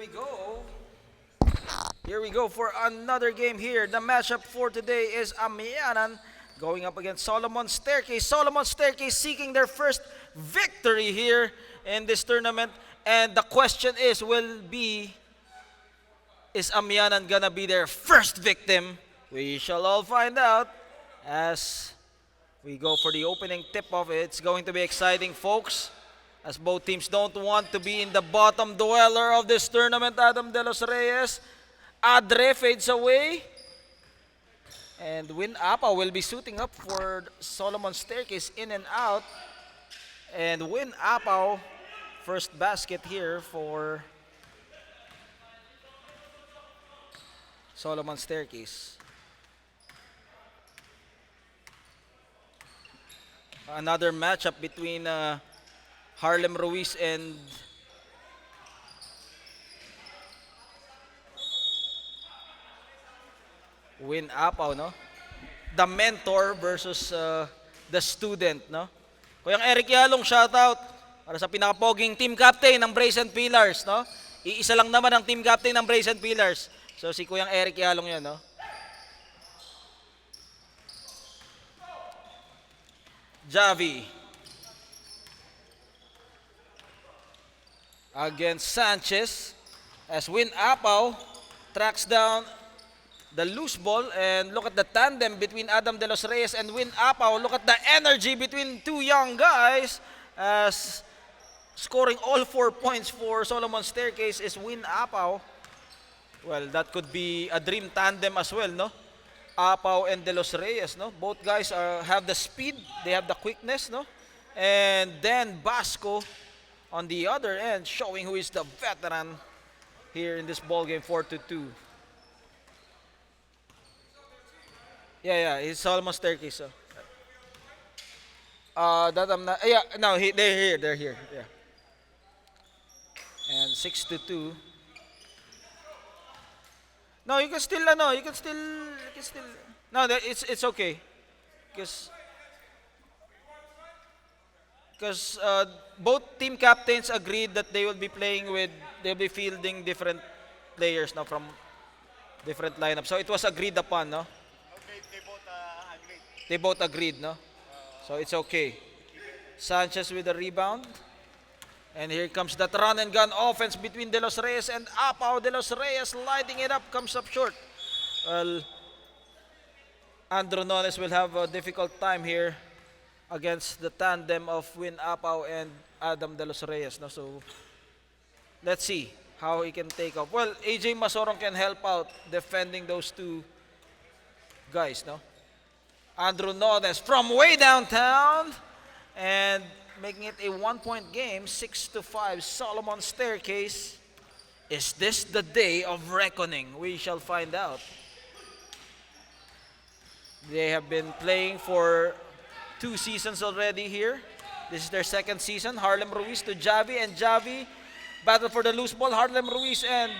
we go. Here we go for another game here. The matchup for today is Amianan going up against Solomon Staircase. Solomon Staircase seeking their first victory here in this tournament. And the question is Amianan gonna be their first victim? We shall all find out as we go for the opening tip-off. It's going to be exciting, folks, as both teams don't want to be in the bottom dweller of this tournament. Adam De Los Reyes, Adre fades away, and Win Apa will be suiting up for Solomon Staircase, in and out. And Win Apa, first basket here for Solomon Staircase. Another matchup between Harlem Ruiz and Win Apaw, no? The mentor versus the student, no? Kuyang Eric Yalong, shoutout para sa pinakapoging team captain ng Brazen Pillars, no? Iisa lang naman ang team captain ng Brazen Pillars. So si Kuyang Eric Yalong 'yan, no? Javi against Sanchez as Win Apaw tracks down the loose ball, and look at the tandem between Adam De Los Reyes and Win Apaw. Look at the energy between two young guys as scoring all 4 points for Solomon Staircase is Win Apaw. Well, that could be a dream tandem as well, no? Apaw and De Los Reyes, no? Both guys have the speed, they have the quickness, no? And then Basco on the other end, showing who is the veteran here in this ball game, 4-2. Yeah, he's Solomon Staircase. So. That I'm not. Yeah, no, they're here. Yeah. And 6-2. No, you can still. No, it's okay, because both team captains agreed that they'll be fielding different players now from different lineups. So it was agreed upon, no? They both agreed, no? So it's okay. Sanchez with the rebound. And here comes that run and gun offense between De Los Reyes and Apaw. De Los Reyes lighting it up, comes up short. Well, Andrew Nones will have a difficult time here against the tandem of Win Apaw and Adam De Los Reyes, no? So let's see how he can take off. Well, AJ Masorong can help out defending those two guys, no? Andrew Nones from way downtown and making it a 1-point game, 6-5. Solomon Staircase. Is this the day of reckoning? We shall find out. They have been playing for 2 seasons already here. This is their 2nd season. Harlem Ruiz to Javi, and Javi battle for the loose ball. Harlem Ruiz, and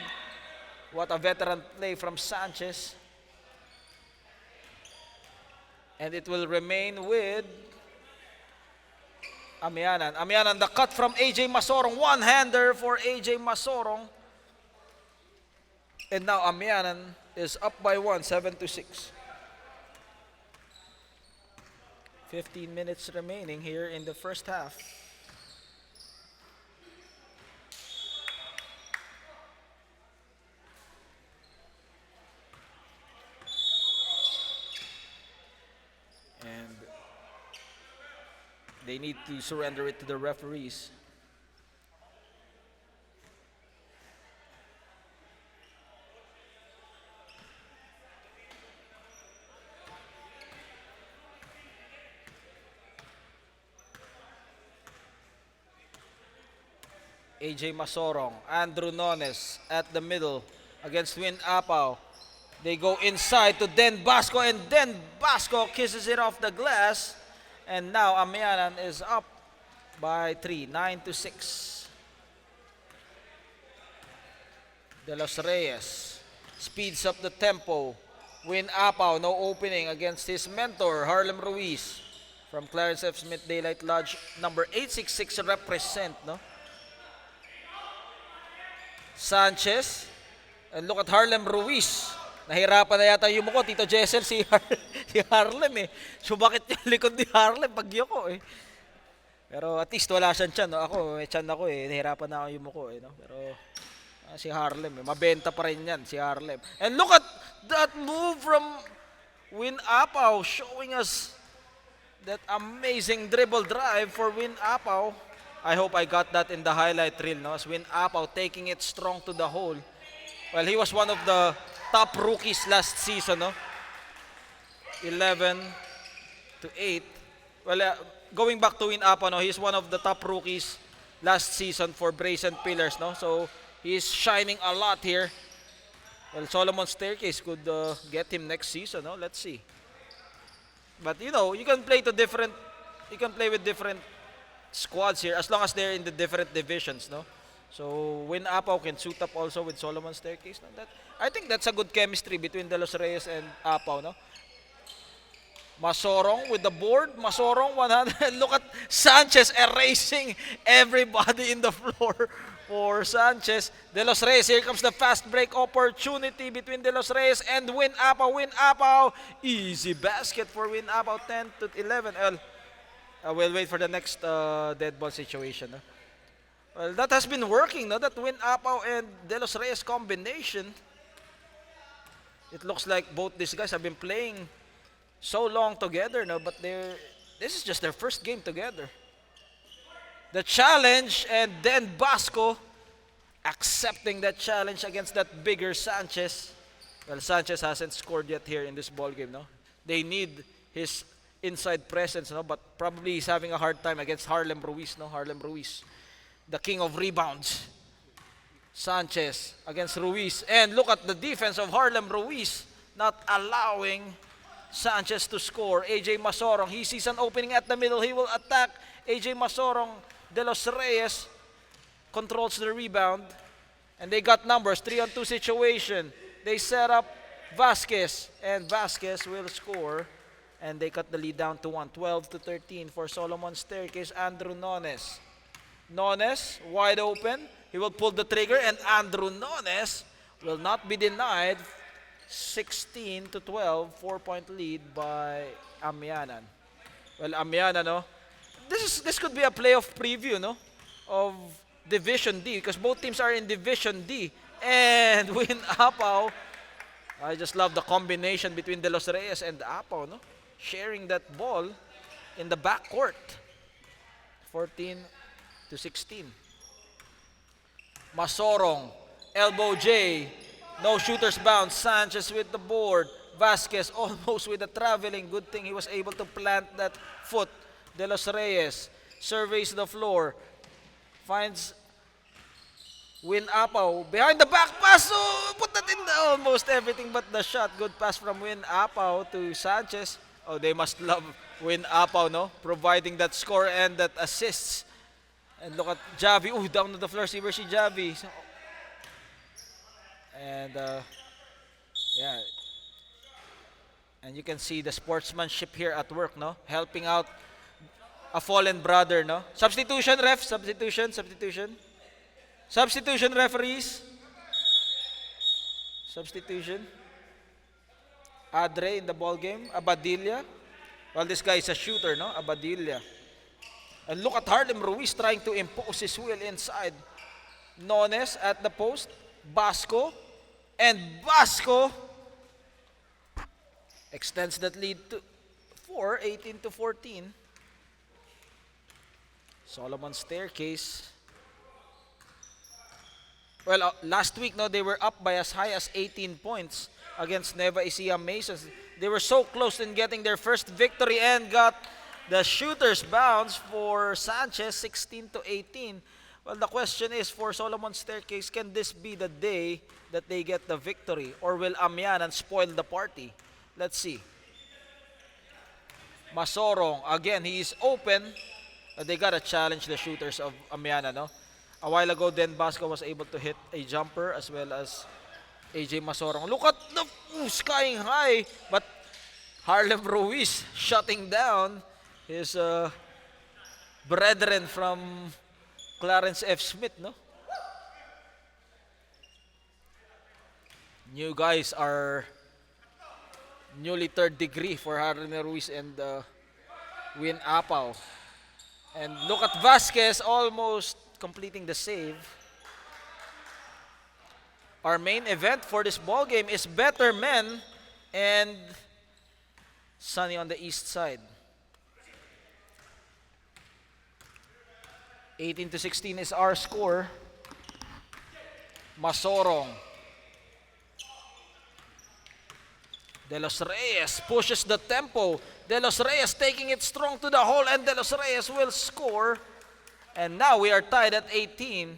what a veteran play from Sanchez. And it will remain with Amianan. Amianan, the cut from AJ Masorong. One-hander for AJ Masorong. And now Amianan is up by 1, 7-6. 15 minutes remaining here in the first half. And they need to surrender it to the referees. AJ Masorong, Andrew Nones at the middle against Win Apaw. They go inside to Den Basco, and Den Basco kisses it off the glass. And now Amianan is up by 3, 9-6. De Los Reyes speeds up the tempo. Win Apaw, no opening against his mentor, Harlem Ruiz. From Clarence F. Smith Daylight Lodge, number 866 represent, no? Sanchez. And look at Harlem Ruiz. Nahirapan na yata yung muko, Tito Jessel, si Harlem eh. Sumakit yung likod ni Harlem pag yuko eh. Pero at least wala siyang tiyan. No? Ako, may tiyan ako eh. Nahirapan na ako yung muko eh. No? Pero si Harlem eh. Mabenta pa rin yan, si Harlem. And look at that move from Win Apaw showing us that amazing dribble drive for Win Apaw. I hope I got that in the highlight reel. No? As Win Apaw taking it strong to the hole. Well, he was one of the top rookies last season. No? 11 to 8. Well, going back to Win Apaw, no, he's one of the top rookies last season for Brazen Pillars. No? So, he's shining a lot here. Well, Solomon Staircase could get him next season. No? Let's see. But, you know, you can play with different squads here as long as they're in the different divisions. No? So, Win Apaw can suit up also with Solomon Staircase. No? I think that's a good chemistry between De Los Reyes and Apaw. No? Masorong with the board. Masorong 100. Look at Sanchez erasing everybody in the floor for Sanchez. De Los Reyes, here comes the fast break opportunity between De Los Reyes and Win Apaw. Win Apaw. Easy basket for Win Apaw. 10 to 11. We'll wait for the next dead ball situation. No? Well, that has been working. No? That Win Apaw and De Los Reyes combination. It looks like both these guys have been playing so long together, no, but this is just their first game together. The challenge, and then Basco accepting that challenge against that bigger Sanchez. Well, Sanchez hasn't scored yet here in this ball game, no. They need his inside presence, no, but probably he's having a hard time against Harlem Ruiz, no. Harlem Ruiz, the king of rebounds. Sanchez against Ruiz, and look at the defense of Harlem Ruiz, not allowing Sanchez to score. AJ Masorong, he sees an opening at the middle. He will attack. AJ Masorong, De Los Reyes controls the rebound. And they got numbers. 3-on-2 situation. They set up Vasquez. And Vasquez will score. And they cut the lead down to 1. 12 to 13 for Solomon Staircase. Andrew Nones. Nones, wide open. He will pull the trigger. And Andrew Nones will not be denied. 16 to 12, 4-point lead by Amianan. Well, Amianan, no? This could be a playoff preview, no? Of Division D, because both teams are in Division D. And Win Apaw, I just love the combination between De Los Reyes and Apaw, no? Sharing that ball in the backcourt. 14 to 16. Masorong, elbow J. No shooters bounce. Sanchez with the board. Vasquez almost with the traveling. Good thing he was able to plant that foot. De Los Reyes surveys the floor. Finds Win Apaw. Behind the back pass. Oh, put that in the almost everything but the shot. Good pass from Win Apaw to Sanchez. Oh, they must love Win Apaw, no? Providing that score and that assists. And look at Javi. Oh, down to the floor. See where si Javi. And yeah, and you can see the sportsmanship here at work, no? Helping out a fallen brother, no? Substitution, ref. Substitution, referees. Substitution. Adre in the ball game. Abadilla. Well, this guy is a shooter, no? Abadilla. And look at Harlem Ruiz trying to impose his will inside. Nones at the post. Basco. And Basco extends that lead to 18 to 14. Solomon Staircase. Well, last week, no, they were up by as high as 18 points against Nueva Ecija Masons. They were so close in getting their first victory and got the shooter's bounce for Sanchez, 16 to 18. Well, the question is for Solomon Staircase, can this be the day that they get the victory? Or will Amianan spoil the party? Let's see. Masorong, again, he is open. They got to challenge the shooters of Amianan, no? A while ago, then Basco was able to hit a jumper as well as AJ Masorong. Look at the skying high. But Harlem Ruiz shutting down his brethren from Clarence F. Smith, no? New guys are newly third degree for Harlem Ruiz and Win Apaw. And look at Vasquez almost completing the save. Our main event for this ball game is Better Men and Sunny on the east side. 18-16 is our score. Masorong. De Los Reyes pushes the tempo. De Los Reyes taking it strong to the hole, and De Los Reyes will score. And now we are tied at 18.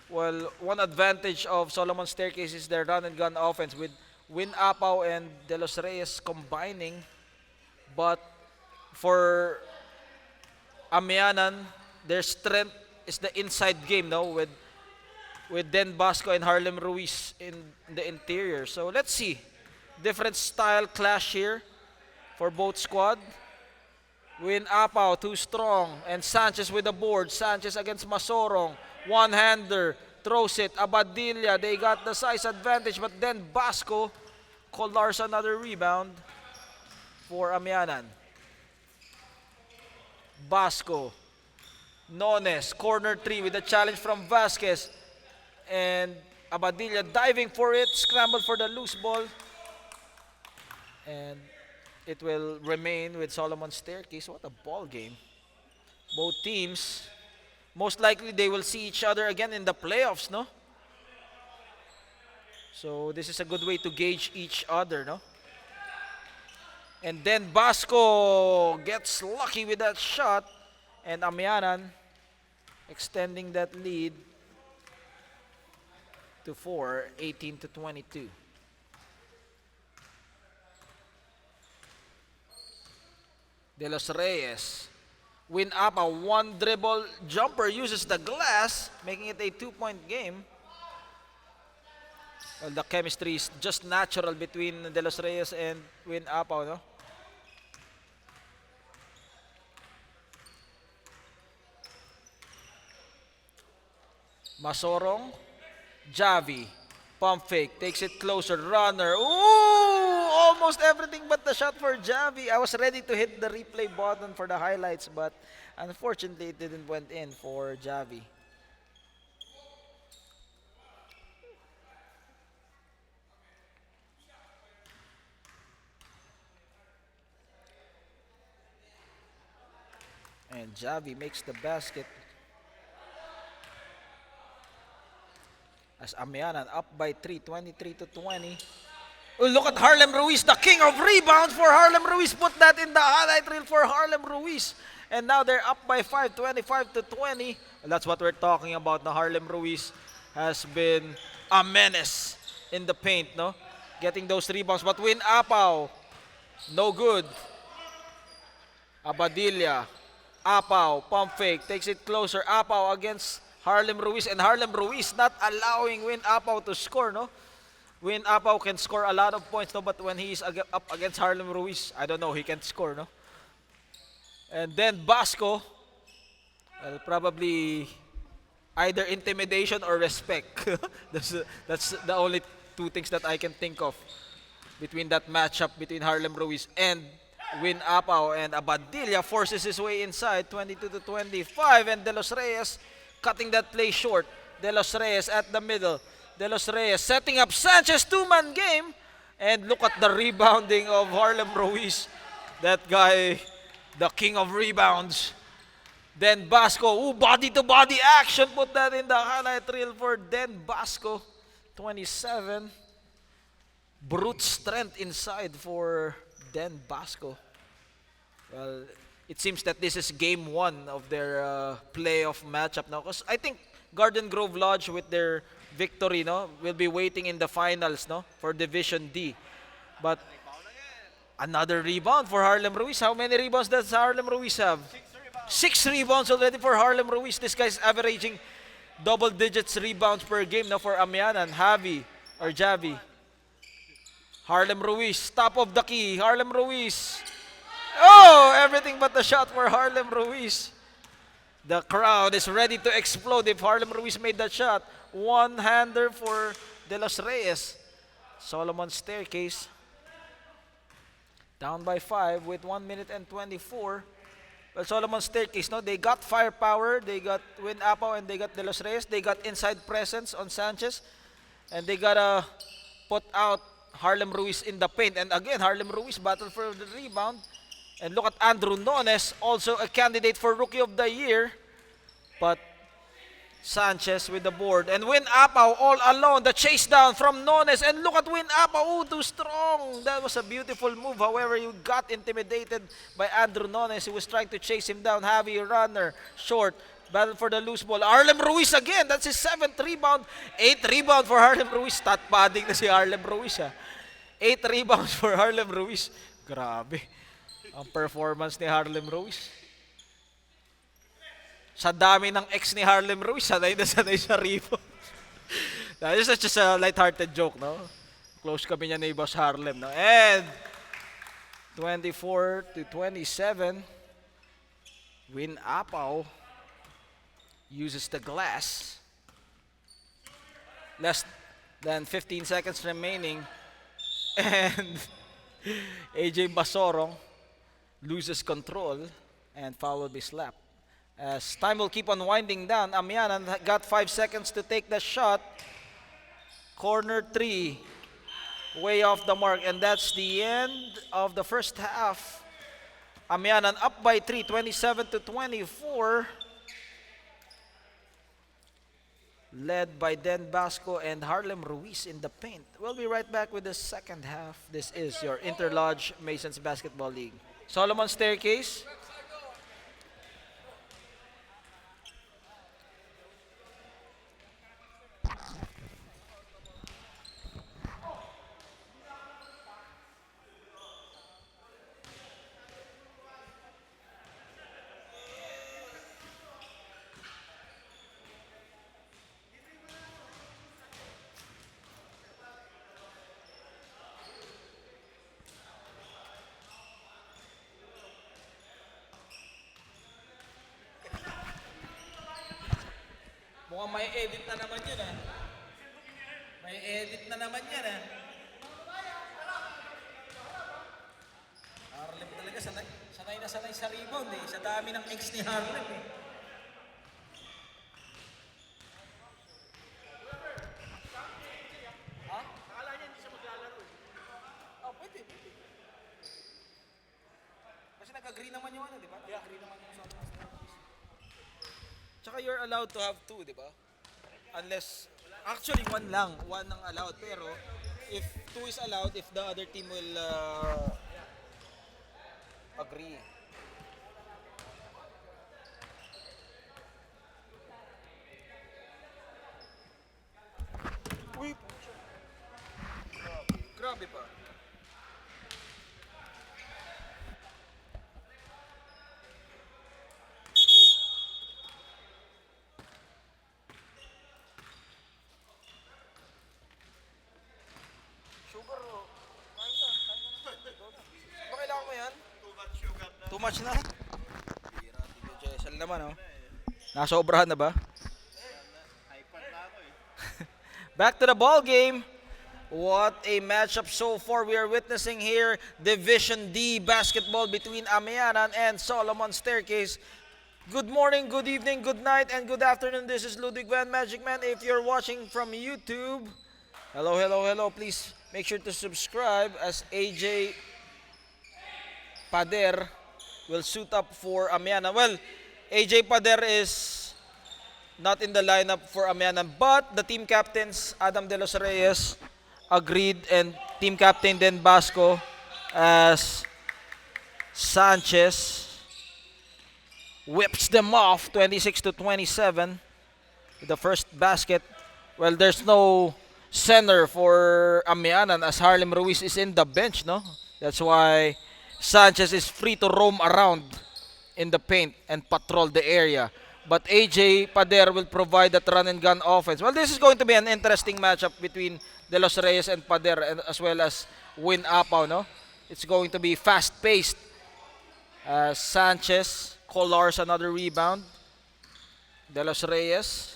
Well, one advantage of Solomon Staircase is their run and gun offense with Win Apaw and De Los Reyes combining. But for Amianan, their strength is the inside game, no? With Den Basco and Harlem Ruiz in the interior. So let's see. Different style clash here for both squad. Win Apaw, too strong. And Sanchez with the board. Sanchez against Masorong. One-hander. Throws it. Abadilla. They got the size advantage. But then Basco collars another rebound for Amianan. Basco. Nones. Corner three with a challenge from Vasquez. And Abadilla diving for it. Scrambled for the loose ball. And it will remain with Solomon Staircase. What a ball game. Both teams, most likely they will see each other again in the playoffs, no? So this is a good way to gauge each other, no? And then Basco gets lucky with that shot. And Amianan extending that lead to 4, 18-22. De Los Reyes. Win Apaw, one dribble jumper, uses the glass, making it a 2-point game. Well, the chemistry is just natural between De Los Reyes and Win Apaw, no? Masorong. Javi. Pump fake. Takes it closer. Runner. Ooh! Almost everything but the shot for Javi. I was ready to hit the replay button for the highlights, but unfortunately it didn't went in for Javi. And Javi makes the basket. As Amianan up by 3, 23-20. Oh, look at Harlem Ruiz, the king of rebounds for Harlem Ruiz. Put that in the highlight reel for Harlem Ruiz. And now they're up by 5, 25-20. Well, that's what we're talking about. The Harlem Ruiz has been a menace in the paint, no? Getting those rebounds. But Win Apaw, no good. Abadilla. Apaw, pump fake, takes it closer. Apaw against Harlem Ruiz, and Harlem Ruiz not allowing Win Apaw to score, no? Win Apaw can score a lot of points, no? But when he's up against Harlem Ruiz, I don't know, he can't score, no? And then Basco, well, probably either intimidation or respect. that's the only two things that I can think of between that matchup between Harlem Ruiz and Win Apaw. And Abadilla forces his way inside, 22-25, and De Los Reyes cutting that play short. De Los Reyes at the middle. De Los Reyes setting up Sanchez, two-man game. And look at the rebounding of Harlem Ruiz. That guy, the king of rebounds. Den Basco, ooh, body-to-body action. Put that in the highlight reel for Den Basco. 27. Brute strength inside for Den Basco. Well, it seems that this is game 1 of their playoff matchup now. Because I think Garden Grove Lodge with their victory, no, will be waiting in the finals, no, for Division D. But another rebound for Harlem Ruiz. How many rebounds does Harlem Ruiz have? 6 rebounds already for Harlem Ruiz. This guy's averaging double digits rebounds per game now for Amianan. Javi. Harlem Ruiz, top of the key. Harlem Ruiz. Oh, everything but the shot for Harlem Ruiz. The crowd is ready to explode if Harlem Ruiz made that shot. One-hander for De Los Reyes. Solomon Staircase down by 5 with 1 minute and 24. Well, Solomon Staircase, no, they got firepower, they got Win Apaw, and they got De Los Reyes. They got inside presence on Sanchez, and they gotta put out Harlem Ruiz in the paint. And again, Harlem Ruiz battled for the rebound. And look at Andrew Nones, also a candidate for Rookie of the Year. But Sanchez with the board. And Win Apaw all alone. The chase down from Nones. And look at Win Apaw. Oh, too strong. That was a beautiful move. However, you got intimidated by Andrew Nones. He was trying to chase him down. Heavy runner. Short. Battle for the loose ball. Harlem Ruiz again. That's his 7th rebound. 8 rebound for Harlem Ruiz. Stat padding na si Harlem Ruiz. 8 rebounds for Harlem Ruiz. Grabe. Ang performance ni Harlem Ruiz. Sa dami ng ex ni Harlem Ruiz, sanay na sanay sa rebound. That is just a light-hearted joke, no? Close kami niya ni Boss Harlem, no? And 24-27, Win Apaw uses the glass. Less than 15 seconds remaining. And AJ Basorong loses control and foul will be slapped. As time will keep on winding down, Amianan got 5 seconds to take the shot. Corner 3, way off the mark, and that's the end of the first half. Amianan up by 3, 27-24. Led by Den Basco and Harlem Ruiz in the paint. We'll be right back with the second half. This is your Interlodge Masons Basketball League. Solomon Staircase. Mukhang may edit na naman yun, ah. May edit na naman yan, ah. Harlem talaga, sanay na sanay sa rebound, eh. Sa dami ng ex ni Harlem, eh. Ha? Akala niya hindi siya maglalaro, eh. Oh, pwede. Kasi nag-agree naman yung ano, di ba? Nag-agree naman yung sa Tsaka you're allowed to have 2, di ba? Unless, actually 1 lang. 1 ang allowed. Pero, if 2 is allowed, if the other team will agree. Uy! Grabe pa. Sugar, oh. Kain ka. Ba kailangan mo yan? Too much na? Bira, Tito Jessel naman, oh. Nasobrahan na ba? Back to the ball game. What a matchup so far we are witnessing here. Division D basketball between Amianan and Solomon Staircase. Good morning, good evening, good night, and good afternoon. This is Ludwig Van Magic Man. If you're watching from YouTube, hello, hello, hello. Please make sure to subscribe as AJ Pader will suit up for Amianan. Well, AJ Pader is not in the lineup for Amianan, but the team captains, Adam De Los Reyes, agreed, and team captain Den Basco as Sanchez whips them off 26-27 with the first basket. Well, there's no center for Amianan as Harlem Ruiz is in the bench, no? That's why Sanchez is free to roam around in the paint and patrol the area. But AJ Pader will provide that run and gun offense. Well, this is going to be an interesting matchup between De Los Reyes and Pader, and as well as Win Apaw, no? It's going to be fast-paced. Sanchez collars another rebound. De Los Reyes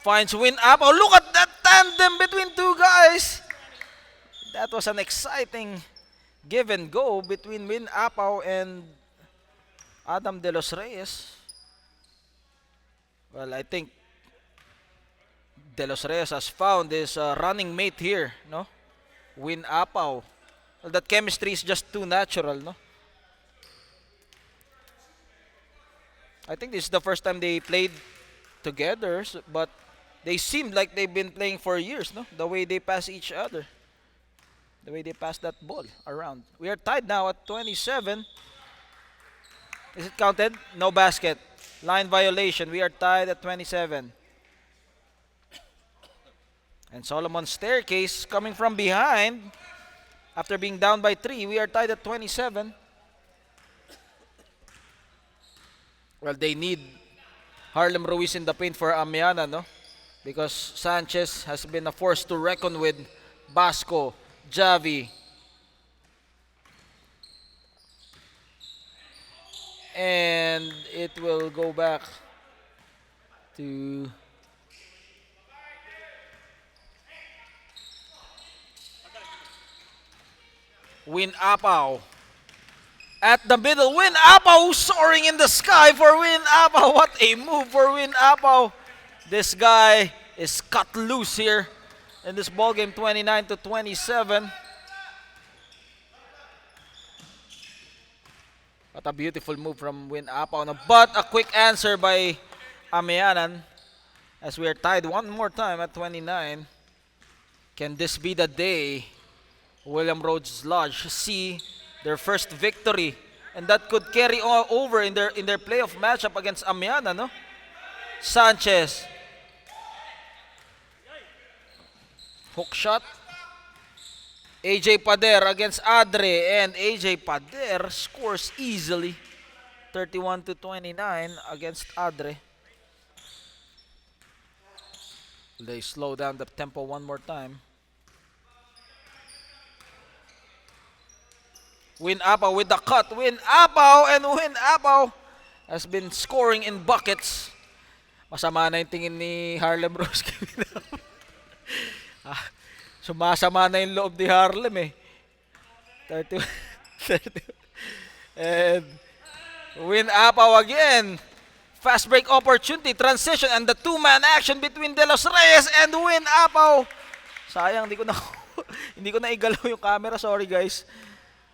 finds Win Apaw. Look at that tandem between two guys. That was an exciting give and go between Win Apaw and Adam De Los Reyes. Well, I think De Los Reyes has found his running mate here, no? Win Apaw. Well, that chemistry is just too natural, no? I think this is the first time they played together, but they seemed like they've been playing for years, no? The way they pass each other. The way they pass that ball around. We are tied now at 27. Is it counted? No basket. Line violation. We are tied at 27. And Solomon's staircase coming from behind. After being down by 3, we are tied at 27. Well, they need Harlem Ruiz in the paint for Amianan, no? Because Sanchez has been a force to reckon with. Basco, Javi. And it will go back to Win Apaw. At the middle, Win Apaw soaring in the sky for Win Apaw. What a move for Win Apaw. This guy is cut loose here in this ball game, 29-27. What a beautiful move from Win Apaw. But a quick answer by Amianan as we are tied one more time at 29. Can this be the day William Rhodes Lodge see their first victory, and that could carry over in their playoff matchup against Amianan, no? Sanchez, hook shot. AJ Pader against Adre, and AJ Pader scores easily, 31-29 against Adre. They slow down the tempo one more time. Win Apaw with the cut. Win Apaw, and Win Apaw has been scoring in buckets. Masama na yung tingin ni Harlem Rose. Sumasama na yung loob ni Harlem eh. 30. And Win Apaw again. Fast break opportunity, transition, and the two-man action between De Los Reyes and Win Apaw. Sayang, hindi ko na igalaw yung camera. Sorry guys.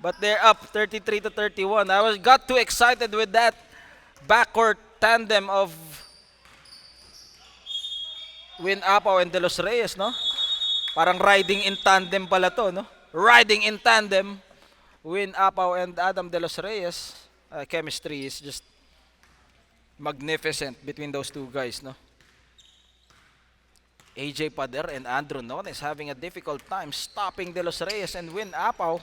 But they're up 33-31. Got too excited with that backcourt tandem of Win Apaw and De Los Reyes, no? Parang riding in tandem pala to, no? Riding in tandem. Win Apaw and Adam De Los Reyes. Chemistry is just magnificent between those two guys, no? AJ Pader and Andrew Nones having a difficult time stopping De Los Reyes and Win Apaw.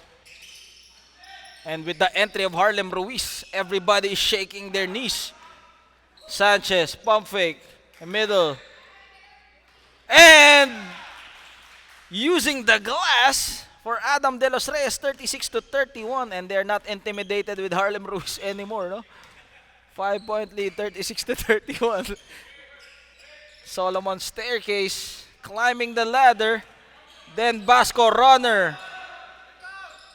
And with the entry of Harlem Ruiz, everybody is shaking their knees. Sanchez, pump fake, middle. And using the glass for Adam De Los Reyes, 36-31. And they're not intimidated with Harlem Ruiz anymore, no? 5-point lead, 36-31. Solomon's staircase, climbing the ladder. Then Basco runner.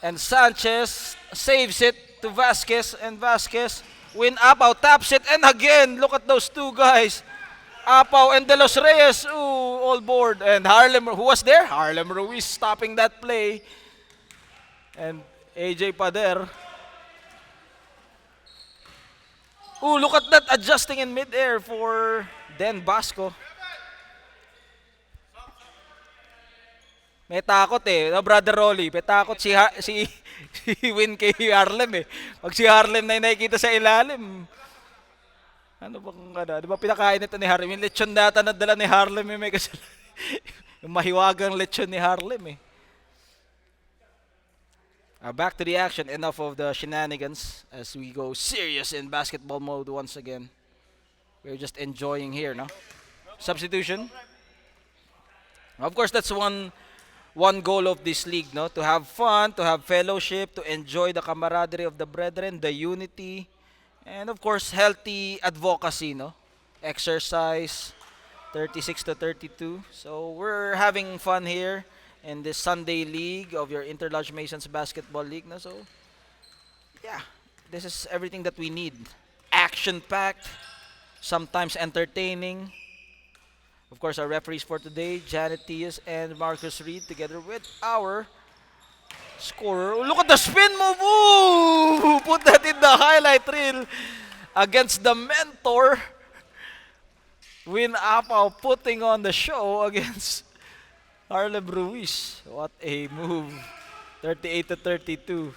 And Sanchez saves it to Vasquez, and Vasquez, Win Apaw taps it, and again, look at those two guys. Apaw and De Los Reyes, all board. And Harlem, who was there? Harlem Ruiz stopping that play. And AJ Pader. Look at that, adjusting in midair for Den Basco. May takot eh, no, Brother Rolly. May takot si Win kay Harlem eh. Pag si Harlem na nakikita sa ilalim, di ba pinakain ito ni Harlem? Yung lechon data na dala ni Harlem may kasalanan. Yung mahiwagang lechon ni Harlem eh. Back to the action. Enough of the shenanigans as we go serious in basketball mode once again. We're just enjoying here, no? Substitution. Of course, that's one goal of this league, no? To have fun, to have fellowship, to enjoy the camaraderie of the brethren, the unity, and of course, healthy advocacy, no? Exercise, 36 to 32. So we're having fun here in this Sunday league of your Interlodge Masons Basketball League. No? So yeah, this is everything that we need. Action-packed, sometimes entertaining. Of course, our referees for today, Janet Tias and Marcus Reed, together with our scorer. Look at the spin move! Ooh! Put that in the highlight reel against the mentor. Win Apaw putting on the show against Harlem Ruiz. What a move. 38 to 32.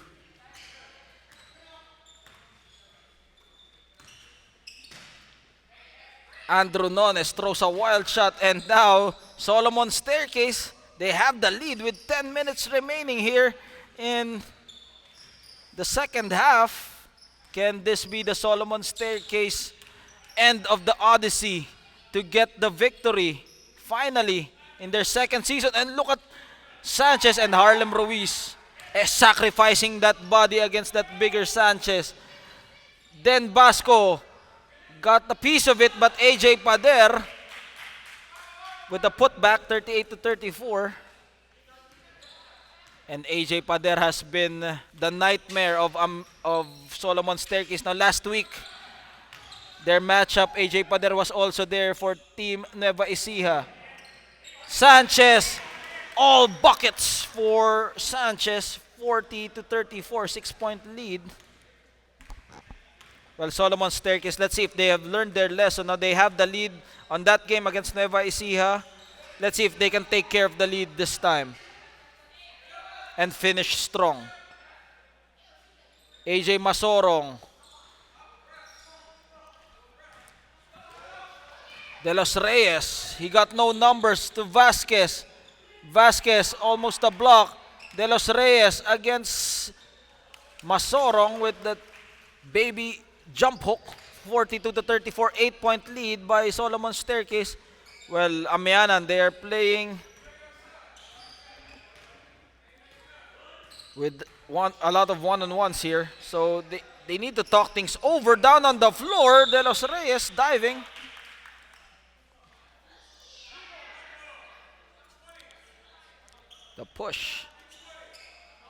Andrew Nones throws a wild shot, and now Solomon Staircase, they have the lead with 10 minutes remaining here in the second half. Can this be the Solomon Staircase end of the Odyssey to get the victory finally in their second season? And look at Sanchez and Harlem Ruiz sacrificing that body against that bigger Sanchez. Then Basco got a piece of it, but AJ Pader with the putback, 38 to 34. And AJ Pader has been the nightmare of Solomon Staircase. Now last week, their matchup, AJ Pader was also there for Team Nueva Ecija. Sanchez, all buckets for Sanchez, 40 to 34, 6-point lead. Well, Solomon Staircase, let's see if they have learned their lesson. Now they have the lead on that game against Nueva Ecija. Let's see if they can take care of the lead this time and finish strong. AJ Masorong. De Los Reyes, he got no numbers to Vasquez. Vasquez almost a block. De Los Reyes against Masorong with the baby jump hook. 42 to 34, 8-point lead by Solomon Staircase. Well, Amianan, they are playing with a lot of one-on-ones here. So they need to talk things over. Down on the floor, De Los Reyes diving. The push.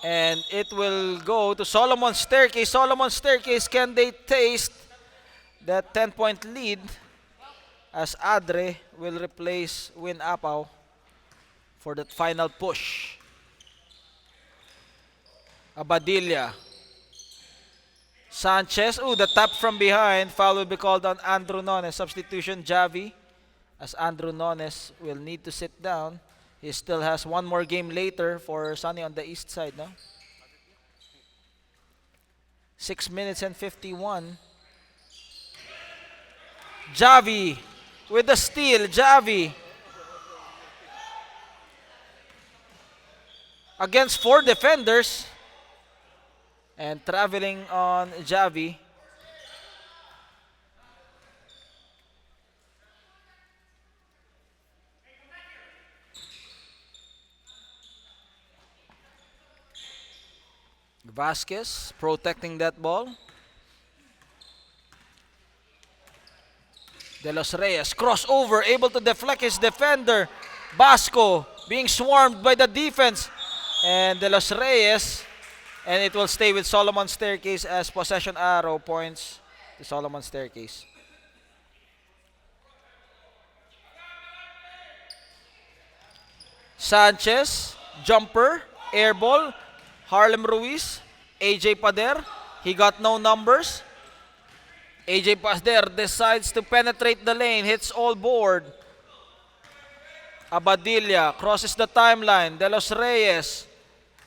And it will go to Solomon Staircase. Solomon Staircase, can they taste that 10-point lead as Adre will replace Win Apaw for that final push. Abadilla. Sanchez. Ooh, the tap from behind. Foul will be called on Andrew Nones. Substitution, Javi. As Andrew Nones will need to sit down. He still has one more game later for Sunny on the east side, no? 6 minutes and 51. Javi with the steal. Javi against 4 defenders. And traveling on Javi. Vasquez protecting that ball. De Los Reyes, crossover, able to deflect his defender. Basco being swarmed by the defense. And De Los Reyes, and it will stay with Solomon Staircase as possession arrow points to Solomon Staircase. Sanchez, jumper, air ball. Harlem Ruiz, AJ Pader, he got no numbers. AJ Pader decides to penetrate the lane, hits all board. Abadilla crosses the timeline. De Los Reyes,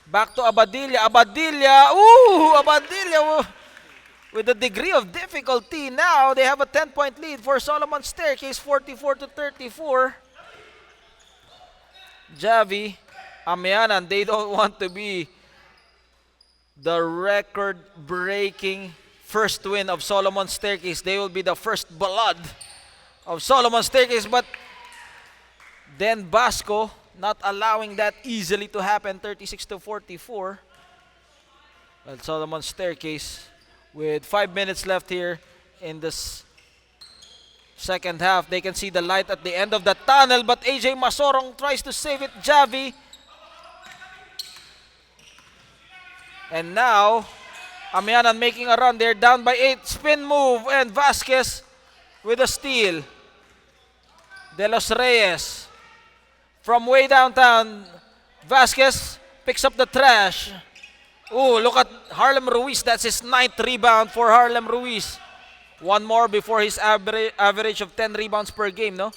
back to Abadilla. Abadilla, ooh, Abadilla with a degree of difficulty. Now they have a 10-point lead for Solomon Staircase, 44 to 34. Javi, Amianan, they don't want to be the record-breaking first win of Solomon Staircase. They will be the first blood of Solomon Staircase, but then Basco not allowing that easily to happen, 36 to 44. Well, Solomon Staircase with 5 minutes left here in this Second half, they can see the light at the end of the tunnel, but AJ Masorong tries to save it. Javi. And now, Amianan making a run. They're down by 8. Spin move, and Vasquez with a steal. De Los Reyes from way downtown. Vasquez picks up the trash. Ooh, look at Harlem Ruiz. That's his 9th rebound for Harlem Ruiz. One more before his average of 10 rebounds per game, no?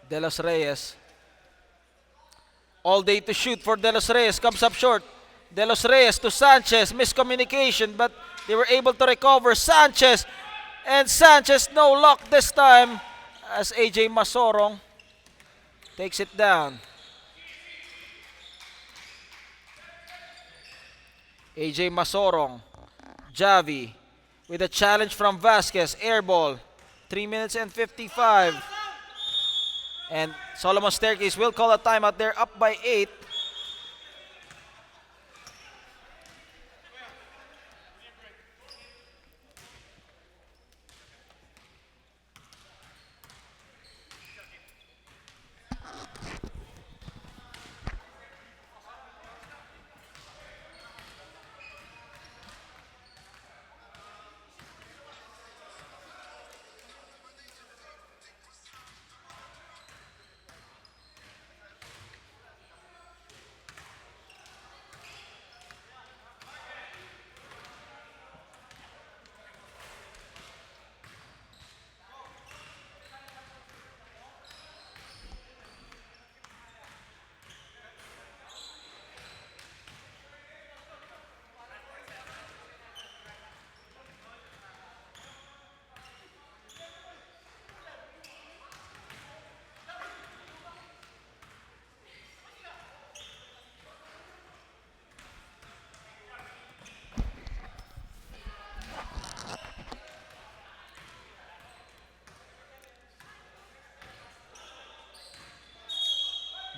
De Los Reyes. All day to shoot for De Los Reyes. Comes up short. De Los Reyes to Sanchez. Miscommunication, but they were able to recover. Sanchez. And Sanchez, no luck this time as AJ Masorong takes it down. AJ Masorong. Javi with a challenge from Vasquez. Air ball. 3 minutes and 55. And Solomon Staircase will call a timeout. They're up by 8.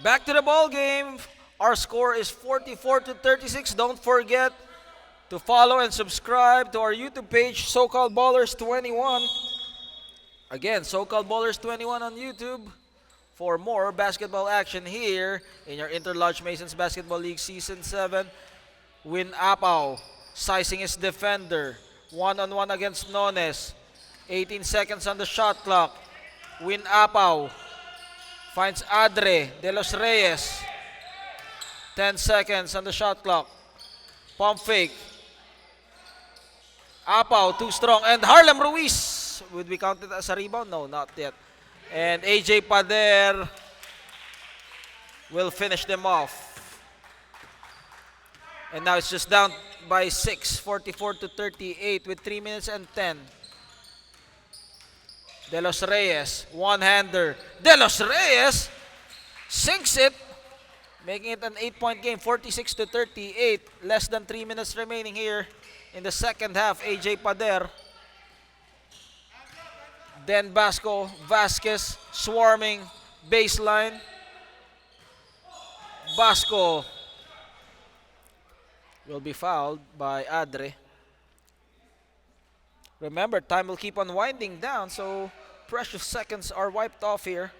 Back to the ball game. Our score is 44-36. Don't forget to follow and subscribe to our YouTube page, So-Called Ballers 21. Again, So-Called Ballers 21 on YouTube for more basketball action here in your Interlodge Masons Basketball League Season 7. Win Apaw sizing his defender. One-on-one against Nones. 18 seconds on the shot clock. Win Apaw finds Adre De Los Reyes. 10 seconds on the shot clock. Pump fake. Apaw, too strong. And Harlem Ruiz. Would we count it as a rebound? No, not yet. And AJ Pader will finish them off. And now it's just down by 6, 44-38 with 3 minutes and 10. De Los Reyes, one-hander. De Los Reyes sinks it, making it an 8-point game, 46-38. Less than 3 minutes remaining here in the second half. AJ Pader. Then Vasquez swarming baseline. Vasco will be fouled by Adre. Remember, time will keep on winding down, so precious seconds are wiped off here.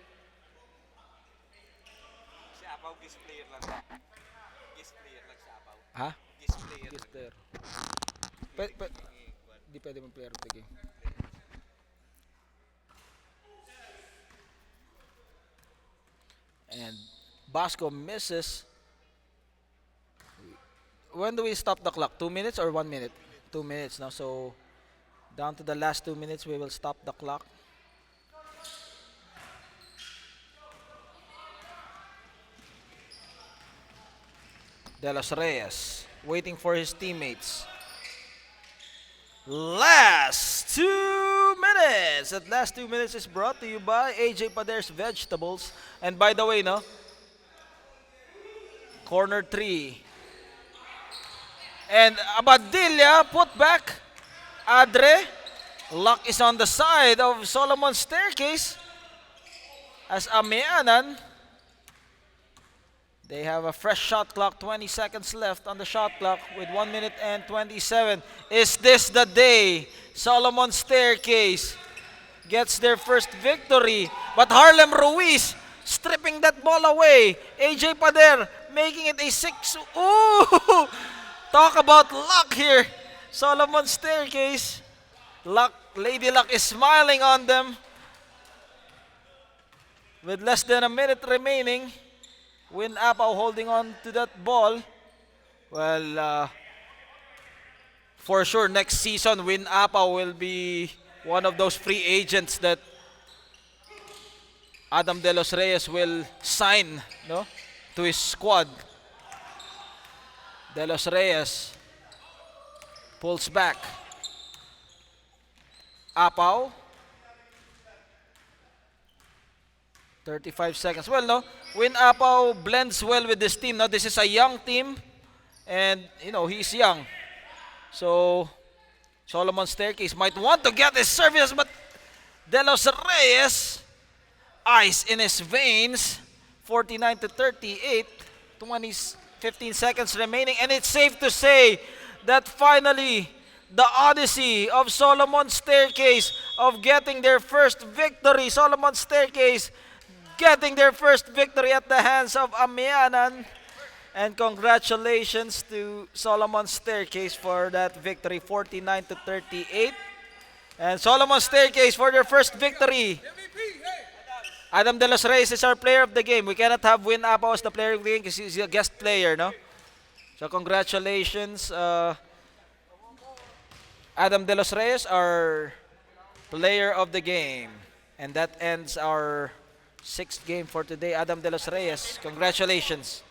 Si Apaw, guest player lang. Guest player lang si Apaw. Ha? Guest player Yes, lang. there. Di pwede mong player of the game. And Basco misses. When do we stop the clock? 2 minutes or 1 minute? 2 minutes now. So down to the last 2 minutes, we will stop the clock. De Los Reyes waiting for his teammates. Last 2 minutes. That last 2 minutes is brought to you by AJ Pader's Vegetables. And by the way, no, corner 3. And Abadilla put back. Adre. Luck is on the side of Solomon Staircase as Amianan They have a fresh shot clock, 20 seconds left on the shot clock with 1 minute and 27. Is this the day Solomon Staircase gets their first victory? But Harlem Ruiz stripping that ball away. AJ Pader making it a 6. Ooh! Talk about luck here. Solomon Staircase. Luck, Lady Luck is smiling on them. With less than a minute remaining, Win Apaw holding on to that ball. Well, for sure next season, Win Apaw will be one of those free agents that Adam De Los Reyes will sign, no, to his squad. De Los Reyes pulls back. Apaw. 35 seconds. Well, no, Win Apaw blends well with this team. No, this is a young team, and he's young. So Solomon Staircase might want to get his service, but De Los Reyes, ice in his veins. 49 to 38, 15 seconds remaining, and it's safe to say that finally the odyssey of Solomon Staircase of getting their first victory. Solomon Staircase getting their first victory at the hands of Amianan. And congratulations to Solomon Staircase for that victory, 49 to 38. And Solomon Staircase for their first victory. Adam De Los Reyes is our player of the game. We cannot have Win Apaw as the player of the game because he's a guest player, no? So congratulations, Adam De Los Reyes, our player of the game. And that ends our 6th game for today. Adam De Los Reyes, congratulations.